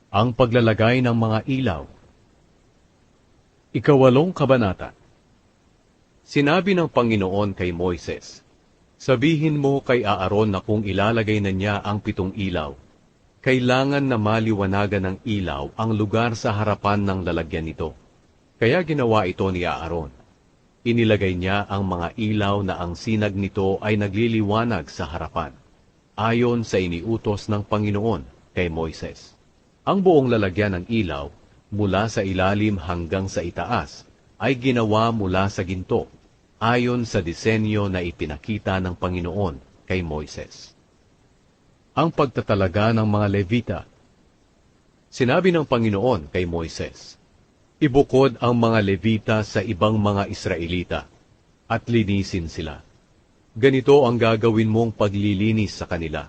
Ang paglalagay ng mga ilaw. Ikawalong kabanata. Sinabi ng Panginoon kay Moises, "Sabihin mo kay Aaron na kung ilalagay na niya ang 7 ilaw, kailangan na maliwanagan ng ilaw ang lugar sa harapan ng lalagyan nito." Kaya ginawa ito ni Aaron. Inilagay niya ang mga ilaw na ang sinag nito ay nagliliwanag sa harapan, ayon sa iniutos ng Panginoon kay Moises. Ang buong lalagyan ng ilaw, mula sa ilalim hanggang sa itaas, ay ginawa mula sa ginto, ayon sa disenyo na ipinakita ng Panginoon kay Moises. Ang pagtatalaga ng mga Levita. Sinabi ng Panginoon kay Moises, "Ibukod ang mga Levita sa ibang mga Israelita, at linisin sila. Ganito ang gagawin mong paglilinis sa kanila.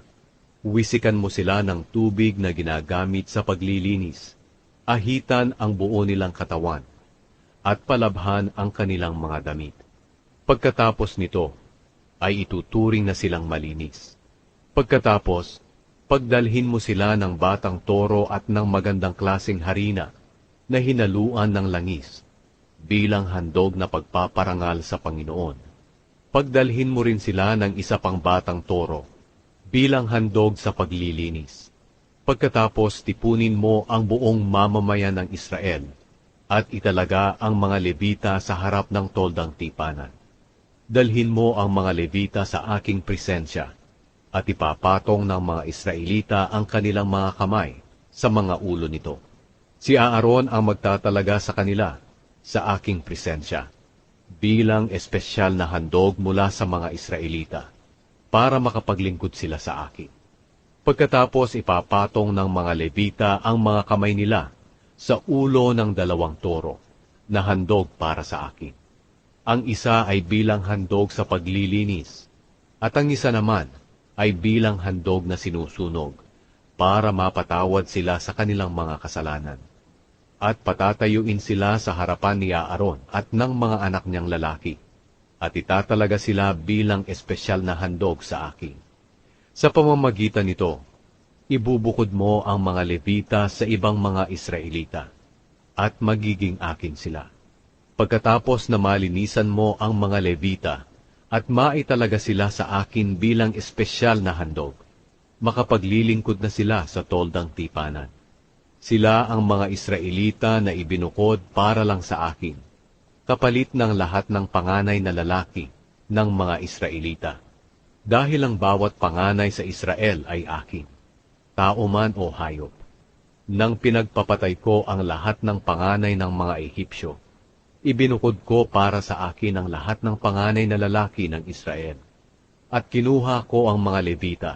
Wisikan mo sila ng tubig na ginagamit sa paglilinis. Ahitan ang buo nilang katawan, at palabhan ang kanilang mga damit. Pagkatapos nito, ay ituturing na silang malinis. Pagkatapos, pagdalhin mo sila ng batang toro at ng magandang klaseng harina na hinaluan ng langis, bilang handog na pagpaparangal sa Panginoon. Pagdalhin mo rin sila ng isa pang batang toro, bilang handog sa paglilinis. Pagkatapos tipunin mo ang buong mamamayan ng Israel, at italaga ang mga Levita sa harap ng toldang tipanan. Dalhin mo ang mga Levita sa aking presensya, at ipapatong ng mga Israelita ang kanilang mga kamay sa mga ulo nito. Si Aaron ang magtatalaga sa kanila sa aking presensya, bilang espesyal na handog mula sa mga Israelita, para makapaglingkod sila sa akin. Pagkatapos ipapatong ng mga Levita ang mga kamay nila sa ulo ng 2 toro, na handog para sa akin. Ang isa ay bilang handog sa paglilinis, at ang isa naman ay bilang handog na sinusunog, para mapatawad sila sa kanilang mga kasalanan. At patatayuin sila sa harapan ni Aaron at ng mga anak niyang lalaki, at itatalaga sila bilang espesyal na handog sa akin. Sa pamamagitan nito, ibubukod mo ang mga Levita sa ibang mga Israelita, at magiging akin sila. Pagkatapos na malinisan mo ang mga Levita, at maitalaga sila sa akin bilang espesyal na handog, makapaglilingkod na sila sa toldang tipanan. Sila ang mga Israelita na ibinukod para lang sa akin, kapalit ng lahat ng panganay na lalaki ng mga Israelita. Dahil ang bawat panganay sa Israel ay akin, tao man o hayop. Nang pinagpapatay ko ang lahat ng panganay ng mga Ehipsyo, ibinukod ko para sa akin ang lahat ng panganay na lalaki ng Israel. At kinuha ko ang mga Levita,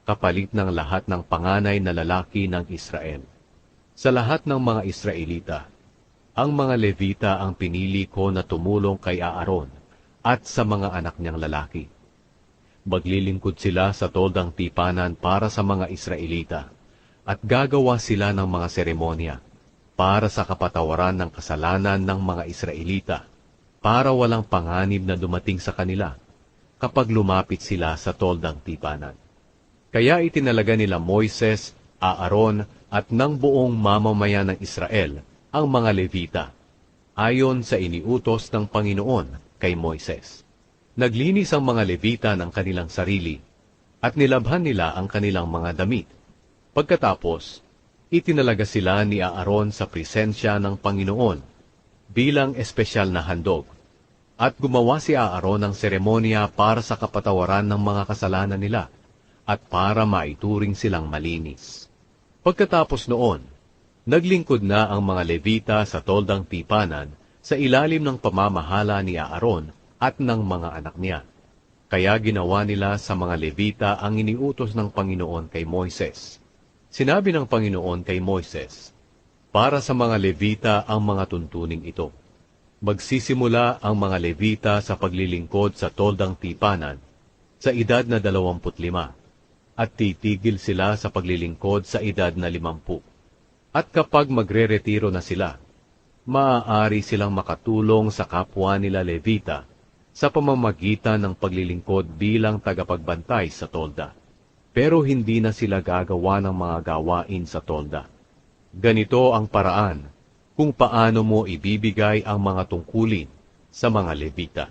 kapalit ng lahat ng panganay na lalaki ng Israel. Sa lahat ng mga Israelita, ang mga Levita ang pinili ko na tumulong kay Aaron at sa mga anak niyang lalaki. Maglilingkod sila sa toldang tipanan para sa mga Israelita, at gagawa sila ng mga seremonya para sa kapatawaran ng kasalanan ng mga Israelita, para walang panganib na dumating sa kanila kapag lumapit sila sa toldang tipanan. Kaya itinalaga nila Moises, Aaron, at ng buong mamamayan ng Israel ang mga Levita, ayon sa iniutos ng Panginoon kay Moises. Naglinis ang mga Levita ng kanilang sarili, at nilabhan nila ang kanilang mga damit. Pagkatapos, itinalaga sila ni Aaron sa presensya ng Panginoon, bilang espesyal na handog, at gumawa si Aaron ng seremonya para sa kapatawaran ng mga kasalanan nila, at para maituring silang malinis. Pagkatapos noon, naglingkod na ang mga Levita sa toldang tipanan sa ilalim ng pamamahala ni Aaron at ng mga anak niya. Kaya ginawa nila sa mga Levita ang iniutos ng Panginoon kay Moises. Sinabi ng Panginoon kay Moises, "Para sa mga Levita ang mga tuntuning ito. Magsisimula ang mga Levita sa paglilingkod sa toldang tipanan sa edad na 25, at titigil sila sa paglilingkod sa edad na 50. At kapag magre-retiro na sila, maaari silang makatulong sa kapwa nila Levita sa pamamagitan ng paglilingkod bilang tagapagbantay sa tolda. Pero hindi na sila gagawa ng mga gawain sa tolda. Ganito ang paraan kung paano mo ibibigay ang mga tungkulin sa mga Levita.